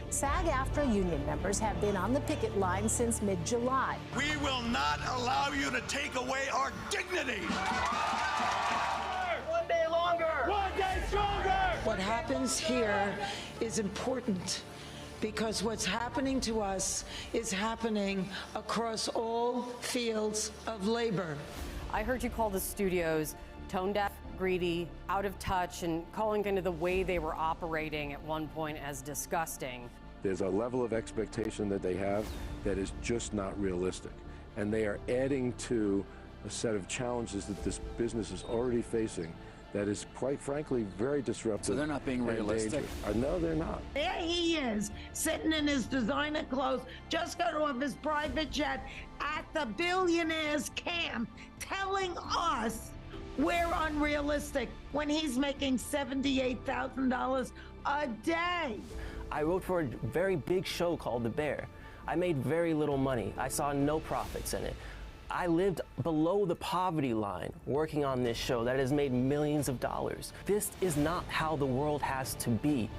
SAG-AFTRA union members have been on the picket line since mid-July. We will not allow you to take away our dignity. One day longer. One day stronger. What happens here is important because what's happening to us is happening across all fields of labor. I heard you call the studios tone deaf, greedy, out of touch, and calling kind of the way they were operating at one point as disgusting. There's a level of expectation that they have that is just not realistic. And they are adding to a set of challenges that this business is already facing that is, quite frankly, very disruptive. So they're not being realistic? No, they're not. There he is, sitting in his designer clothes, just got off his private jet at the billionaires' camp, telling us we're unrealistic when he's making $78,000 a day. I wrote for a very big show called The Bear. I made very little money. I saw no profits in it. I lived below the poverty line working on this show that has made millions of dollars. This is not how the world has to be.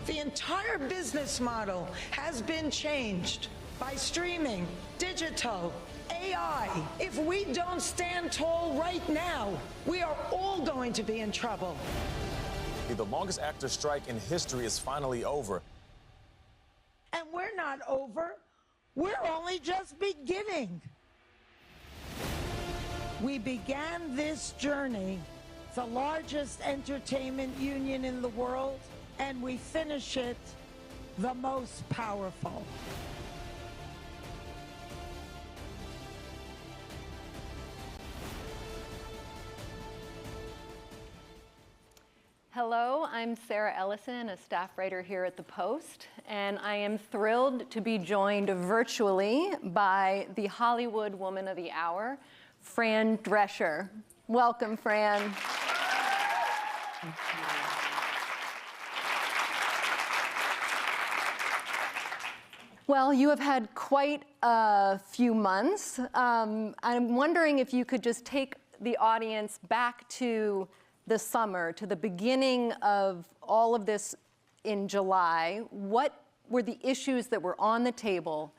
The entire business model has been changed by streaming, digital, AI. If we don't stand tall right now, we are all going to be in trouble. The longest actor strike in history is finally over. And we're not over. We're only just beginning. We began this journey, the largest entertainment union in the world, and we finish it the most powerful. Hello, I'm Sarah Ellison, a staff writer here at The Post, and I am thrilled to be joined virtually by the Hollywood Woman of the Hour, Fran Drescher. Welcome, Fran. Well, you have had quite a few months. I'm wondering if you could just take the audience back to the summer, to the beginning of all of this in July. What were the issues that were on the table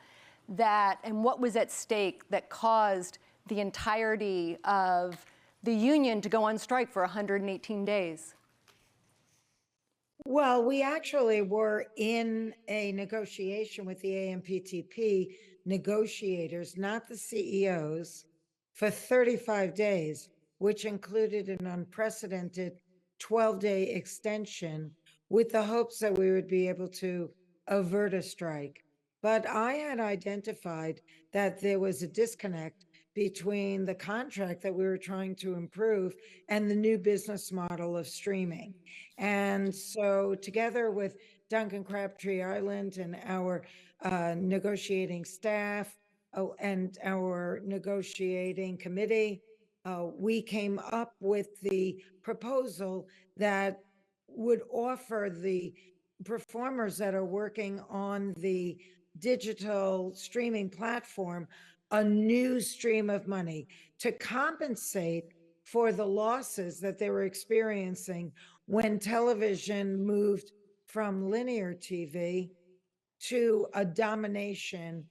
and what was at stake that caused the entirety of the union to go on strike for 118 days? Well, we actually were in a negotiation with the AMPTP negotiators, not the CEOs, for 35 days. Which included an unprecedented 12-day extension with the hopes that we would be able to avert a strike. But I had identified that there was a disconnect between the contract that we were trying to improve and the new business model of streaming. And so together with Duncan Crabtree Island and our negotiating staff and our negotiating committee, we came up with the proposal that would offer the performers that are working on the digital streaming platform a new stream of money to compensate for the losses that they were experiencing when television moved from linear TV to a domination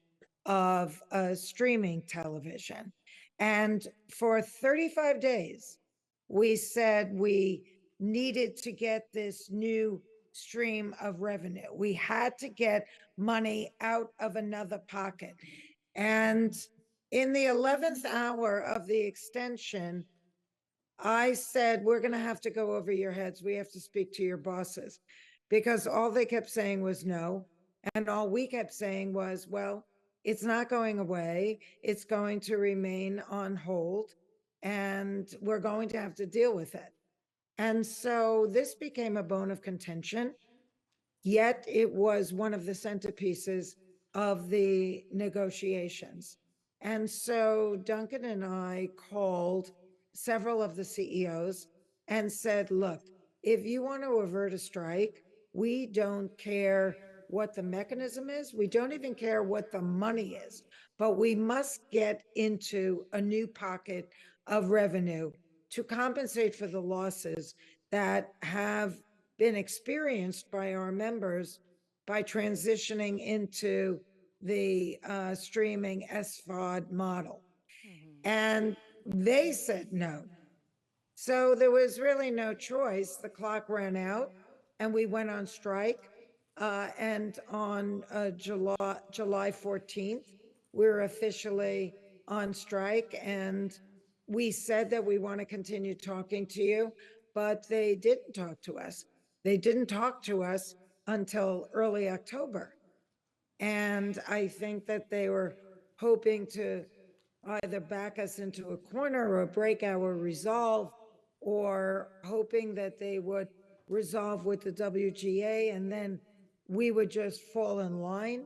of streaming television. And for 35 days, we said we needed to get this new stream of revenue. We had to get money out of another pocket. And in the 11th hour of the extension, I said, we're going to have to go over your heads. We have to speak to your bosses, because all they kept saying was no. And all we kept saying was, well, it's not going away. It's going to remain on hold, and we're going to have to deal with it. And so this became a bone of contention, yet it was one of the centerpieces of the negotiations. And so Duncan and I called several of the CEOs and said, look, if you want to avert a strike, we don't care what the mechanism is. We don't even care what the money is, but we must get into a new pocket of revenue to compensate for the losses that have been experienced by our members by transitioning into the streaming SVOD model. And they said no. So there was really no choice. The clock ran out and we went on strike. And on July 14th, we were officially on strike. And we said that we want to continue talking to you, but they didn't talk to us. They didn't talk to us until early October. And I think that they were hoping to either back us into a corner or break our resolve, or hoping that they would resolve with the WGA and then we would just fall in line.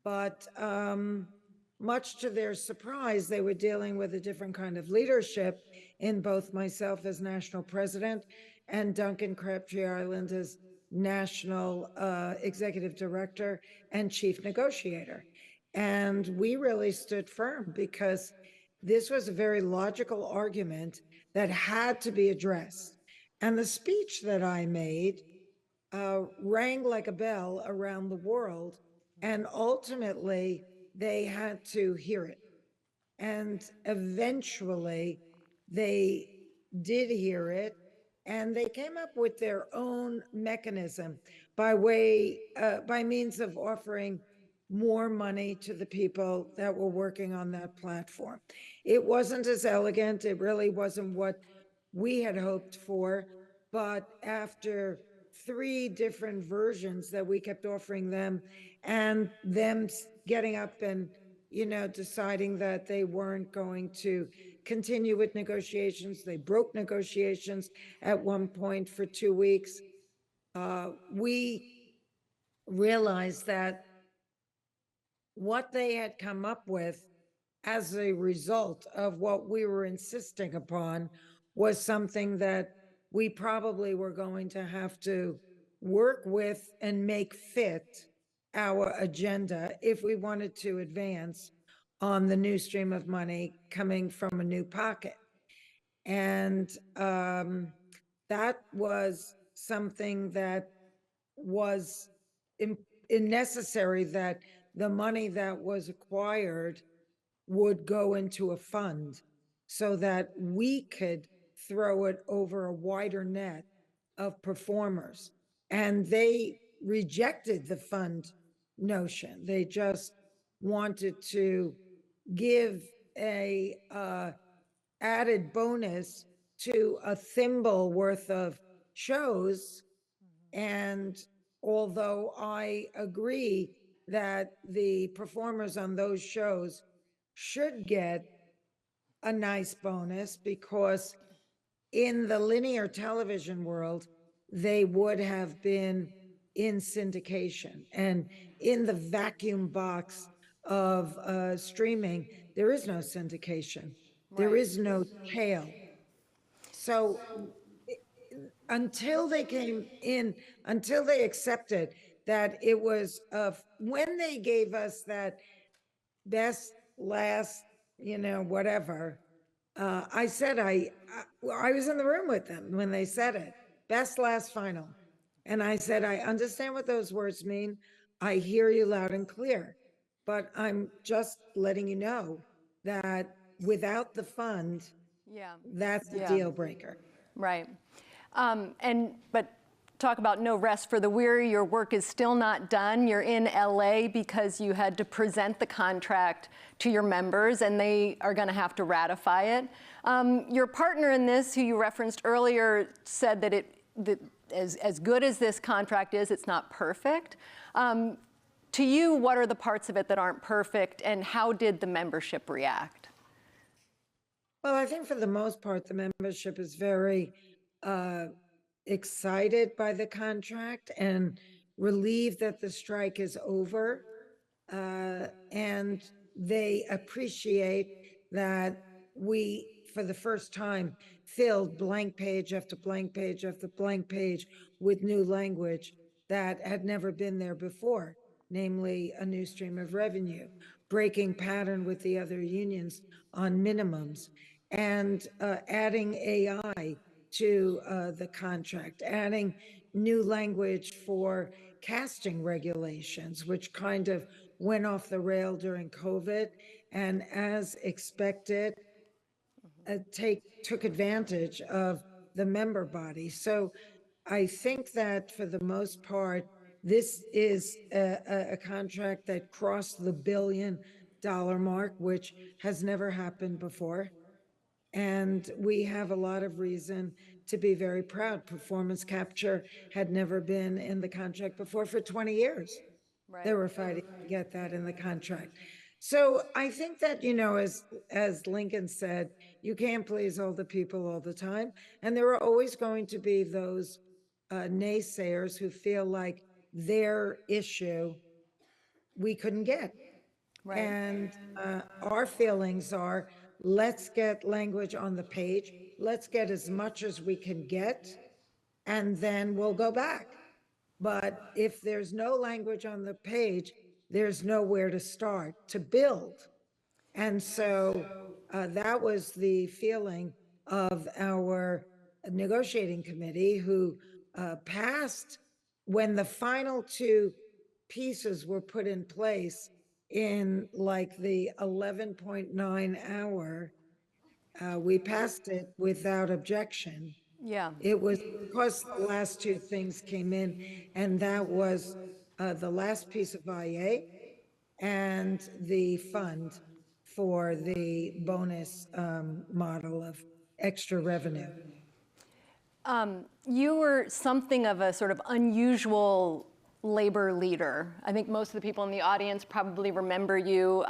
But much to their surprise, they were dealing with a different kind of leadership in both myself as national president and Duncan Crabtree Ireland as national executive director and chief negotiator. And we really stood firm because this was a very logical argument that had to be addressed. And the speech that I made rang like a bell around the world, and ultimately they had to hear it. And eventually they did hear it, and they came up with their own mechanism by means of offering more money to the people that were working on that platform. It wasn't as elegant. It really wasn't what we had hoped for. But after 3 different versions that we kept offering them, and them getting up and, deciding that they weren't going to continue with negotiations, they broke negotiations at one point for 2 weeks. We realized that what they had come up with as a result of what we were insisting upon was something that we probably were going to have to work with and make fit our agenda if we wanted to advance on the new stream of money coming from a new pocket. And that was something that was necessary, that the money that was acquired would go into a fund so that we could throw it over a wider net of performers. And they rejected the fund notion. They just wanted to give a added bonus to a thimble worth of shows. And although I agree that the performers on those shows should get a nice bonus, because in the linear television world, they would have been in syndication. And in the vacuum box of streaming, there is no syndication. There is no tail. So until they came in, until they accepted that it was, when they gave us that best, last, whatever, I said, I was in the room with them when they said it, best, last, final. And I said, I understand what those words mean. I hear you loud and clear, but I'm just letting you know that without the fund, that's the deal breaker. Right. But talk about no rest for the weary. Your work is still not done. You're in LA because you had to present the contract to your members, and they are going to have to ratify it. Your partner in this, who you referenced earlier, said that as good as this contract is, it's not perfect. To you, what are the parts of it that aren't perfect, and how did the membership react? Well, I think for the most part, the membership is very excited by the contract and relieved that the strike is over. And they appreciate that we, for the first time, filled blank page after blank page after blank page with new language that had never been there before, namely a new stream of revenue, breaking pattern with the other unions on minimums, and adding AI to the contract, adding new language for casting regulations, which kind of went off the rail during COVID, and as expected, took advantage of the member body. So I think that for the most part, this is a contract that crossed the $1 billion mark, which has never happened before. And we have a lot of reason to be very proud. Performance capture had never been in the contract before for 20 years. They were fighting to get that in the contract. So I think that, as Lincoln said, you can't please all the people all the time. And there are always going to be those naysayers who feel like their issue we couldn't get. Right. And our feelings are, let's get language on the page. Let's get as much as we can get, and then we'll go back. But if there's no language on the page, there's nowhere to start to build. And so that was the feeling of our negotiating committee, who passed when the final two pieces were put in place in like the 11.9 hour. We passed it without objection. Yeah. It was because the last two things came in, and that was the last piece of IA and the fund for the bonus model of extra revenue. You were something of a sort of unusual labor leader. I think most of the people in the audience probably remember you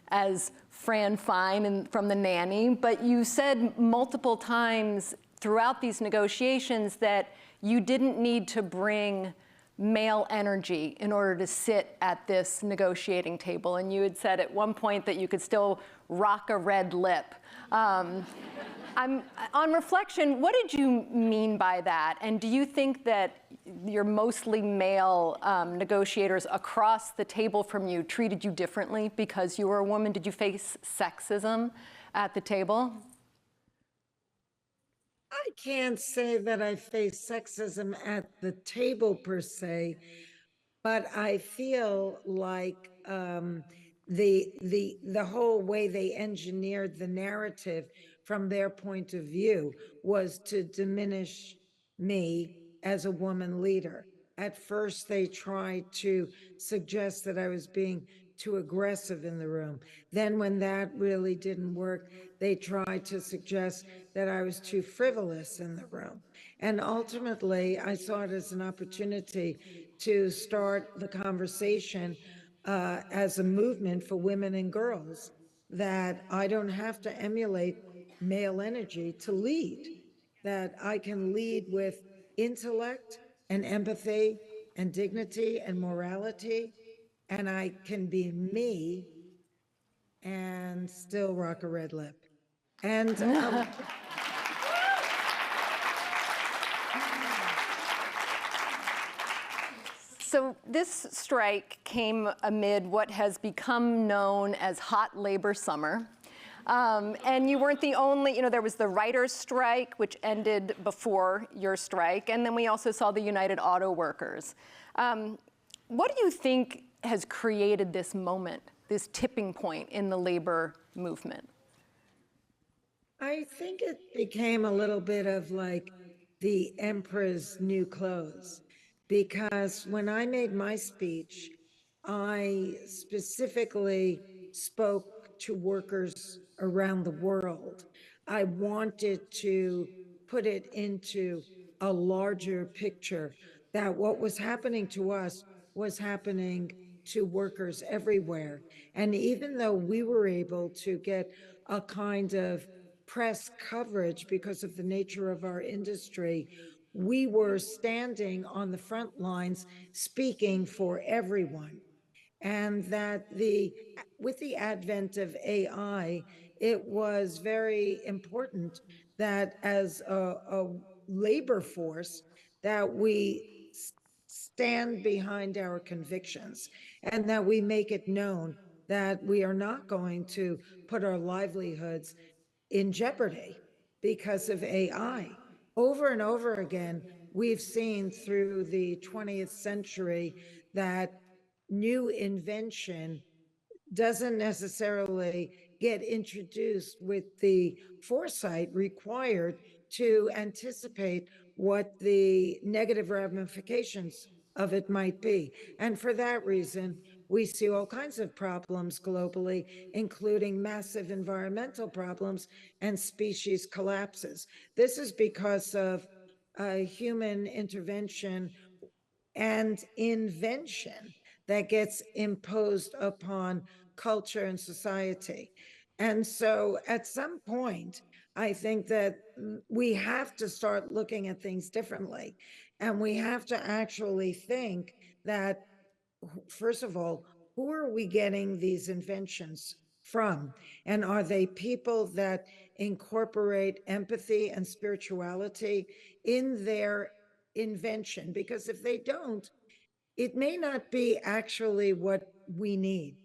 as Fran Fine from The Nanny, but you said multiple times throughout these negotiations that you didn't need to bring male energy in order to sit at this negotiating table. And you had said at one point that you could still rock a red lip. On reflection, what did you mean by that? And do you think that your mostly male negotiators across the table from you treated you differently because you were a woman? Did you face sexism at the table? I can't say that I face sexism at the table per se, but I feel like the whole way they engineered the narrative from their point of view was to diminish me as a woman leader. At first, they tried to suggest that I was being too aggressive in the room. Then when that really didn't work, they tried to suggest that I was too frivolous in the room. And ultimately, I saw it as an opportunity to start the conversation as a movement for women and girls, that I don't have to emulate male energy to lead, that I can lead with intellect and empathy and dignity and morality, and I can be me and still rock a red lip. And so this strike came amid what has become known as hot labor summer. And you weren't the only, there was the writers' strike, which ended before your strike, and then we also saw the United Auto Workers. What do you think has created this moment, this tipping point in the labor movement? I think it became a little bit of like the emperor's new clothes, because when I made my speech, I specifically spoke to workers around the world. I wanted to put it into a larger picture, that what was happening to us was happening to workers everywhere. And even though we were able to get a kind of press coverage because of the nature of our industry, we were standing on the front lines speaking for everyone. And that with the advent of AI, it was very important that as a labor force, that we stand behind our convictions and that we make it known that we are not going to put our livelihoods in jeopardy because of AI. over and over again, we've seen through the 20th century that new invention doesn't necessarily get introduced with the foresight required to anticipate what the negative ramifications of it might be. And for that reason, we see all kinds of problems globally, including massive environmental problems and species collapses. This is because of human intervention and invention that gets imposed upon culture and society. And so at some point, I think that we have to start looking at things differently. And we have to actually think that, first of all, who are we getting these inventions from? And are they people that incorporate empathy and spirituality in their invention? Because if they don't, it may not be actually what we need.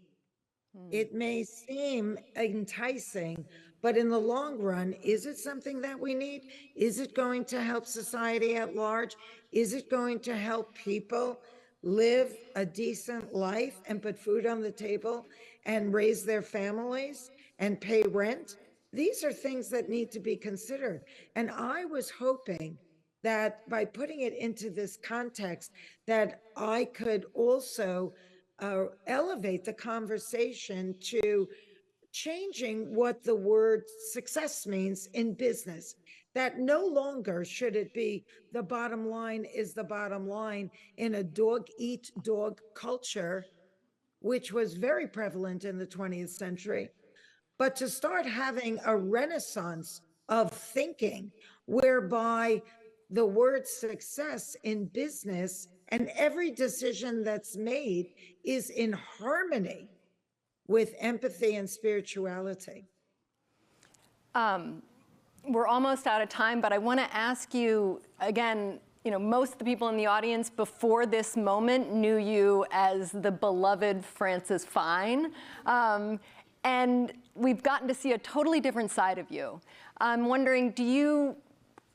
It may seem enticing, but in the long run, is it something that we need? Is it going to help society at large? Is it going to help people live a decent life and put food on the table and raise their families and pay rent? These are things that need to be considered. And I was hoping that by putting it into this context, that I could also elevate the conversation to changing what the word success means in business. That no longer should it be the bottom line is the bottom line in a dog eat dog culture, which was very prevalent in the 20th century, but to start having a renaissance of thinking whereby the word success in business and every decision that's made is in harmony with empathy and spirituality. We're almost out of time, but I want to ask you again, most of the people in the audience before this moment knew you as the beloved Frances Fine. And we've gotten to see a totally different side of you. I'm wondering,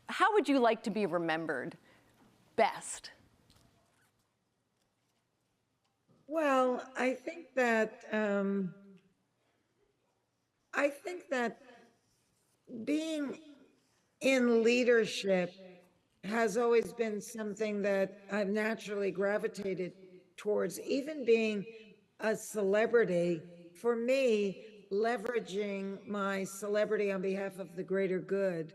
how would you like to be remembered best? Well, I think that being in leadership has always been something that I've naturally gravitated towards. Even being a celebrity, for me, leveraging my celebrity on behalf of the greater good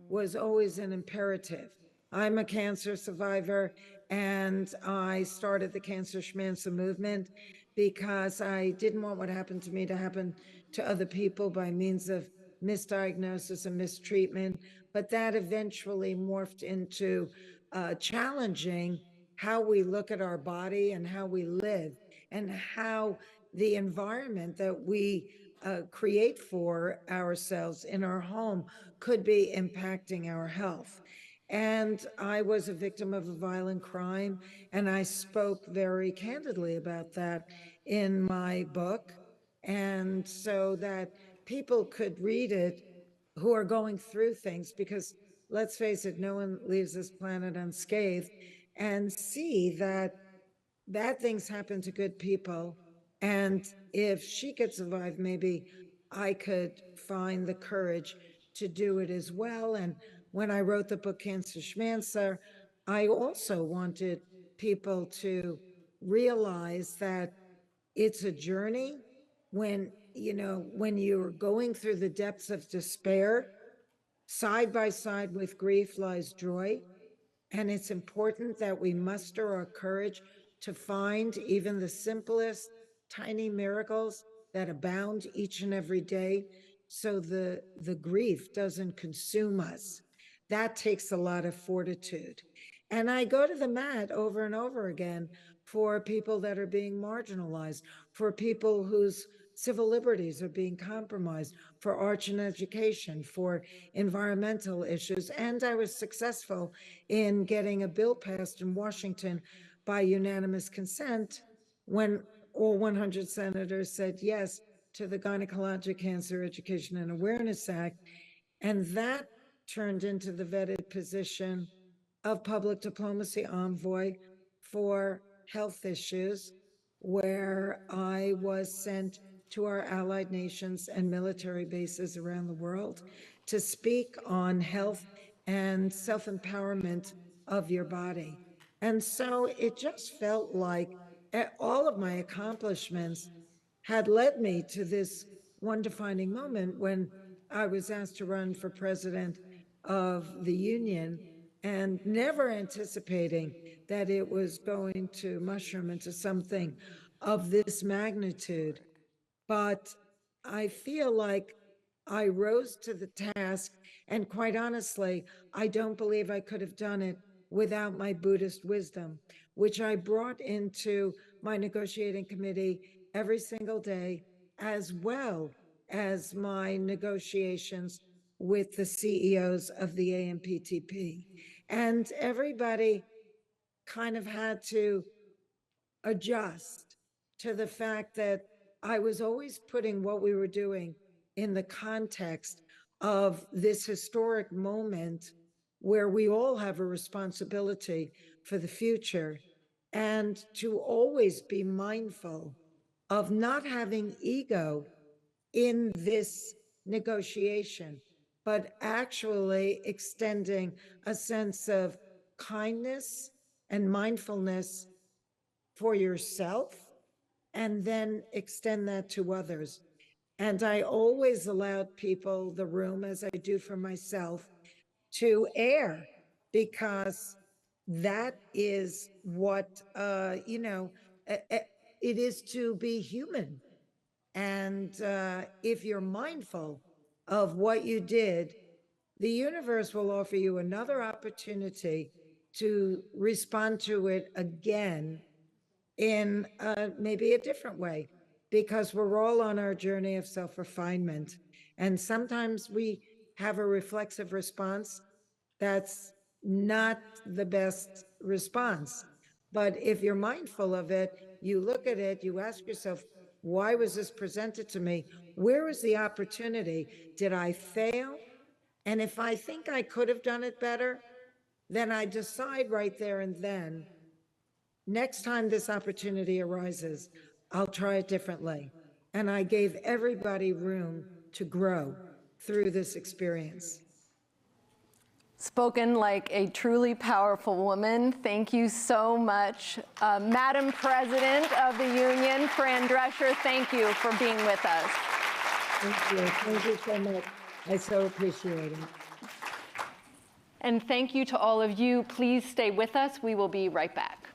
was always an imperative. I'm a cancer survivor, and I started the Cancer Schmancer movement because I didn't want what happened to me to happen to other people by means of misdiagnosis and mistreatment. But that eventually morphed into challenging how we look at our body and how we live, and how the environment that we create for ourselves in our home could be impacting our health. And I was a victim of a violent crime, and I spoke very candidly about that in my book. And so that people could read it who are going through things, because let's face it, no one leaves this planet unscathed, and see that bad things happen to good people. And if she could survive, maybe I could find the courage to do it as well. And when I wrote the book Cancer Schmancer, I also wanted people to realize that it's a journey. When you're going through the depths of despair, side by side with grief lies joy. And it's important that we muster our courage to find even the simplest tiny miracles that abound each and every day, so the grief doesn't consume us. That takes a lot of fortitude. And I go to the mat over and over again for people that are being marginalized, for people whose civil liberties are being compromised, for arts and education, for environmental issues. And I was successful in getting a bill passed in Washington by unanimous consent when all 100 senators said yes to the Gynecologic Cancer Education and Awareness Act. And that turned into the vetted position of public diplomacy envoy for health issues, where I was sent to our allied nations and military bases around the world to speak on health and self-empowerment of your body. And so it just felt like all of my accomplishments had led me to this one defining moment when I was asked to run for president of the union, and never anticipating that it was going to mushroom into something of this magnitude. But I feel like I rose to the task, and quite honestly, I don't believe I could have done it without my Buddhist wisdom, which I brought into my negotiating committee every single day, as well as my negotiations with the CEOs of the AMPTP. And everybody kind of had to adjust to the fact that I was always putting what we were doing in the context of this historic moment where we all have a responsibility for the future, and to always be mindful of not having ego in this negotiation, but actually extending a sense of kindness and mindfulness for yourself, and then extend that to others. And I always allowed people the room, as I do for myself, to err, because that is what, it is to be human. And if you're mindful of what you did, the universe will offer you another opportunity to respond to it again in maybe a different way, because we're all on our journey of self-refinement. And sometimes we have a reflexive response that's not the best response. But if you're mindful of it, you look at it, you ask yourself, why was this presented to me? Where was the opportunity? Did I fail? And if I think I could have done it better, then I decide right there and then, next time this opportunity arises, I'll try it differently. And I gave everybody room to grow through this experience. Spoken like a truly powerful woman. Thank you so much. Madam President of the Union, Fran Drescher, thank you for being with us. Thank you. Thank you so much. I so appreciate it. And thank you to all of you. Please stay with us. We will be right back.